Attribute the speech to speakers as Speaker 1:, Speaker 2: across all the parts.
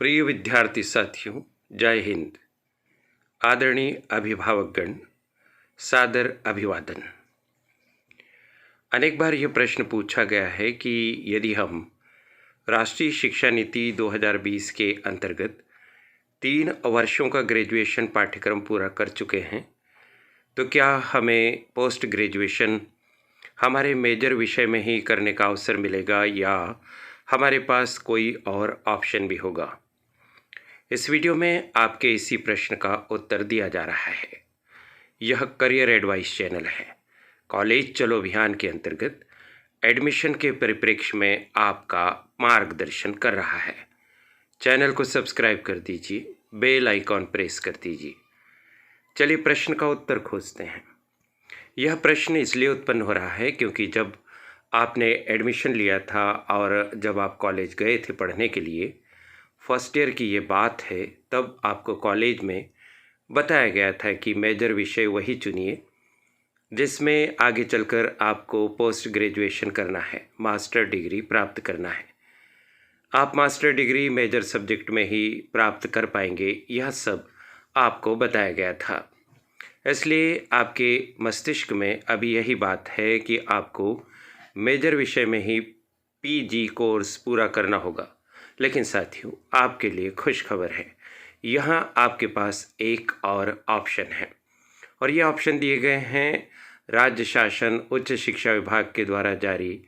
Speaker 1: प्रिय विद्यार्थी साथियों, जय हिंद। आदरणीय अभिभावकगण, सादर अभिवादन। अनेक बार यह प्रश्न पूछा गया है कि यदि हम राष्ट्रीय शिक्षा नीति 2020 के अंतर्गत 3 वर्षों का ग्रेजुएशन पाठ्यक्रम पूरा कर चुके हैं तो क्या हमें पोस्ट ग्रेजुएशन हमारे मेजर विषय में ही करने का अवसर मिलेगा या हमारे पास कोई और ऑप्शन भी होगा। इस वीडियो में आपके इसी प्रश्न का उत्तर दिया जा रहा है। यह करियर एडवाइस चैनल है। कॉलेज चलो अभियान के अंतर्गत एडमिशन के परिप्रेक्ष्य में आपका मार्गदर्शन कर रहा है। चैनल को सब्सक्राइब कर दीजिए, बेल आइकॉन प्रेस कर दीजिए। चलिए प्रश्न का उत्तर खोजते हैं। यह प्रश्न इसलिए उत्पन्न हो रहा है क्योंकि जब आपने एडमिशन लिया था और जब आप कॉलेज गए थे पढ़ने के लिए, फर्स्ट ईयर की ये बात है, तब आपको कॉलेज में बताया गया था कि मेजर विषय वही चुनिए जिसमें आगे चलकर आपको पोस्ट ग्रेजुएशन करना है, मास्टर डिग्री प्राप्त करना है। आप मास्टर डिग्री मेजर सब्जेक्ट में ही प्राप्त कर पाएंगे, यह सब आपको बताया गया था। इसलिए आपके मस्तिष्क में अभी यही बात है कि आपको मेजर विषय में ही पीजी कोर्स पूरा करना होगा। लेकिन साथियों, आपके लिए खुशखबर है, यहाँ आपके पास एक और ऑप्शन है और ये ऑप्शन दिए गए हैं राज्य शासन उच्च शिक्षा विभाग के द्वारा जारी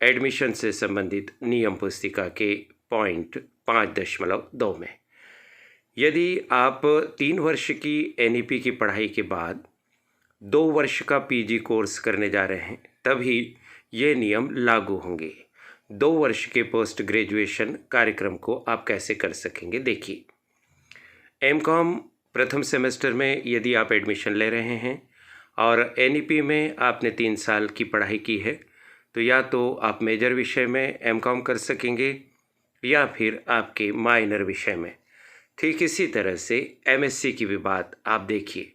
Speaker 1: एडमिशन से संबंधित नियम पुस्तिका के पॉइंट 5.2 में। यदि आप 3 वर्ष की एनईपी की पढ़ाई के बाद 2 वर्ष का पीजी कोर्स करने जा रहे हैं, तभी ये नियम लागू होंगे। 2 वर्ष के पोस्ट ग्रेजुएशन कार्यक्रम को आप कैसे कर सकेंगे, देखिए। एमकॉम प्रथम सेमेस्टर में यदि आप एडमिशन ले रहे हैं और एनईपी में आपने 3 साल की पढ़ाई की है, तो या तो आप मेजर विषय में एमकॉम कर सकेंगे या फिर आपके माइनर विषय में। ठीक इसी तरह से एमएससी की भी बात आप देखिए,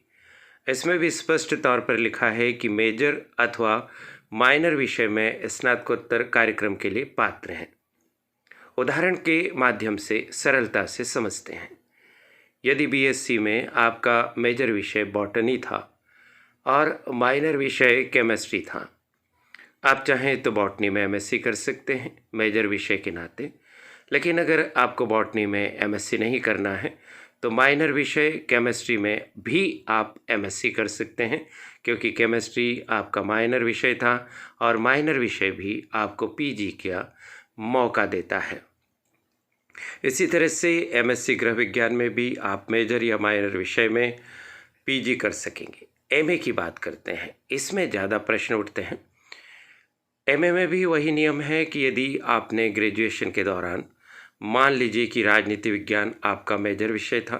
Speaker 1: इसमें भी स्पष्ट तौर पर लिखा है कि मेजर अथवा माइनर विषय में स्नातकोत्तर कार्यक्रम के लिए पात्र हैं। उदाहरण के माध्यम से सरलता से समझते हैं। यदि बीएससी में आपका मेजर विषय बॉटनी था और माइनर विषय केमिस्ट्री था, आप चाहें तो बॉटनी में एमएससी कर सकते हैं मेजर विषय के नाते। लेकिन अगर आपको बॉटनी में एमएससी नहीं करना है तो माइनर विषय केमिस्ट्री में भी आप एमएससी कर सकते हैं, क्योंकि केमिस्ट्री आपका माइनर विषय था और माइनर विषय भी आपको पीजी का मौका देता है। इसी तरह से एमएससी गृह विज्ञान में भी आप मेजर या माइनर विषय में पीजी कर सकेंगे। एमए की बात करते हैं, इसमें ज़्यादा प्रश्न उठते हैं। एमए में भी वही नियम है कि यदि आपने ग्रेजुएशन के दौरान मान लीजिए कि राजनीति विज्ञान आपका मेजर विषय था,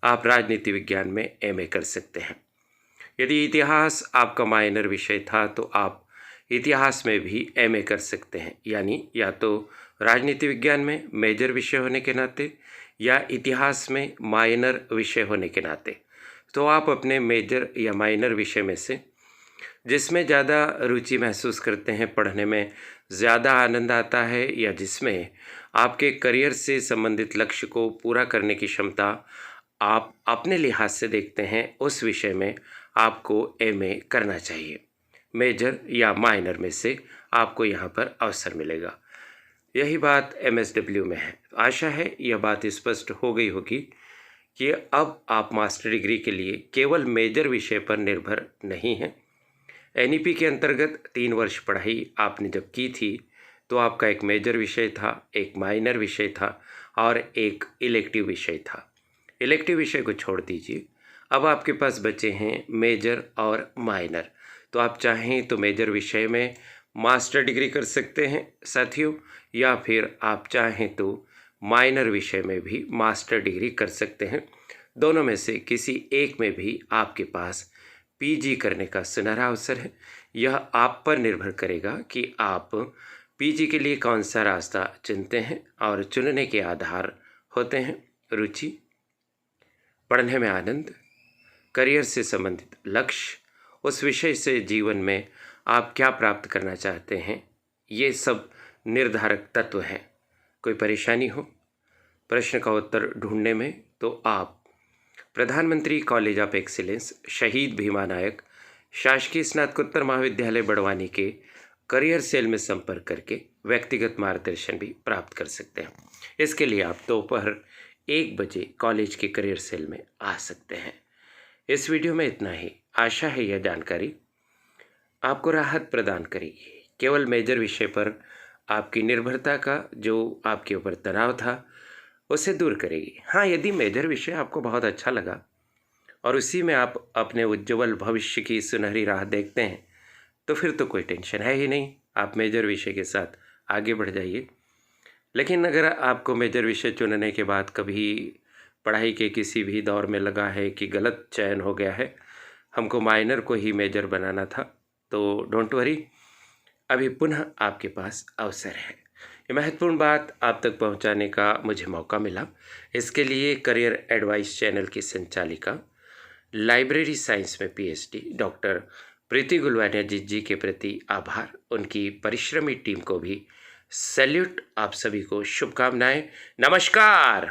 Speaker 1: आप राजनीति विज्ञान में एमए कर सकते हैं। यदि इतिहास आपका माइनर विषय था तो आप इतिहास में भी एमए कर सकते हैं, यानी या तो राजनीति विज्ञान में मेजर विषय होने के नाते या इतिहास में माइनर विषय होने के नाते। तो आप अपने मेजर या माइनर विषय में से जिसमें ज़्यादा रुचि महसूस करते हैं, पढ़ने में ज़्यादा आनंद आता है या जिसमें आपके करियर से संबंधित लक्ष्य को पूरा करने की क्षमता आप अपने लिहाज से देखते हैं, उस विषय में आपको एमए करना चाहिए। मेजर या माइनर में से आपको यहाँ पर अवसर मिलेगा। यही बात एमएसडब्ल्यू में है। आशा है यह बात स्पष्ट हो गई होगी कि अब आप मास्टर डिग्री के लिए केवल मेजर विषय पर निर्भर नहीं हैं। एनईपी के अंतर्गत 3 वर्ष पढ़ाई आपने जब की थी तो आपका एक मेजर विषय था, एक माइनर विषय था और एक इलेक्टिव विषय था। इलेक्टिव विषय को छोड़ दीजिए, अब आपके पास बचे हैं मेजर और माइनर। तो आप चाहें तो मेजर विषय में मास्टर डिग्री कर सकते हैं साथियों, या फिर आप चाहें तो माइनर विषय में भी मास्टर डिग्री कर सकते हैं। दोनों में से किसी एक में भी आपके पास पीजी करने का सुनहरा अवसर है। यह आप पर निर्भर करेगा कि आप पीजी के लिए कौन सा रास्ता चुनते हैं और चुनने के आधार होते हैं रुचि, पढ़ने में आनंद, करियर से संबंधित लक्ष्य, उस विषय से जीवन में आप क्या प्राप्त करना चाहते हैं, ये सब निर्धारक तत्व हैं। कोई परेशानी हो, प्रश्न का उत्तर ढूंढने में, तो आप प्रधानमंत्री कॉलेज ऑफ एक्सीलेंस शहीद भीमा नायक शासकीय स्नातकोत्तर महाविद्यालय बड़वानी के करियर सेल में संपर्क करके व्यक्तिगत मार्गदर्शन भी प्राप्त कर सकते हैं। इसके लिए आप दोपहर 1 बजे कॉलेज के करियर सेल में आ सकते हैं। इस वीडियो में इतना ही। आशा है यह जानकारी आपको राहत प्रदान करेगी। केवल मेजर विषय पर आपकी निर्भरता का जो आपके ऊपर तनाव था उसे दूर करेगी। हाँ, यदि मेजर विषय आपको बहुत अच्छा लगा और उसी में आप अपने उज्ज्वल भविष्य की सुनहरी राह देखते हैं तो फिर तो कोई टेंशन है ही नहीं, आप मेजर विषय के साथ आगे बढ़ जाइए। लेकिन अगर आपको मेजर विषय चुनने के बाद कभी पढ़ाई के किसी भी दौर में लगा है कि गलत चयन हो गया है, हमको माइनर को ही मेजर बनाना था, तो डोंट वरी, अभी पुनः आपके पास अवसर है। ये महत्वपूर्ण बात आप तक पहुंचाने का मुझे मौका मिला। इसके लिए करियर एडवाइस चैनल की संचालिका, लाइब्रेरी साइंस में पीएचडी डॉक्टर प्रीति गुलवानिया जी के प्रति आभार। उनकी परिश्रमी टीम को भी सैल्यूट। आप सभी को शुभकामनाएं। नमस्कार।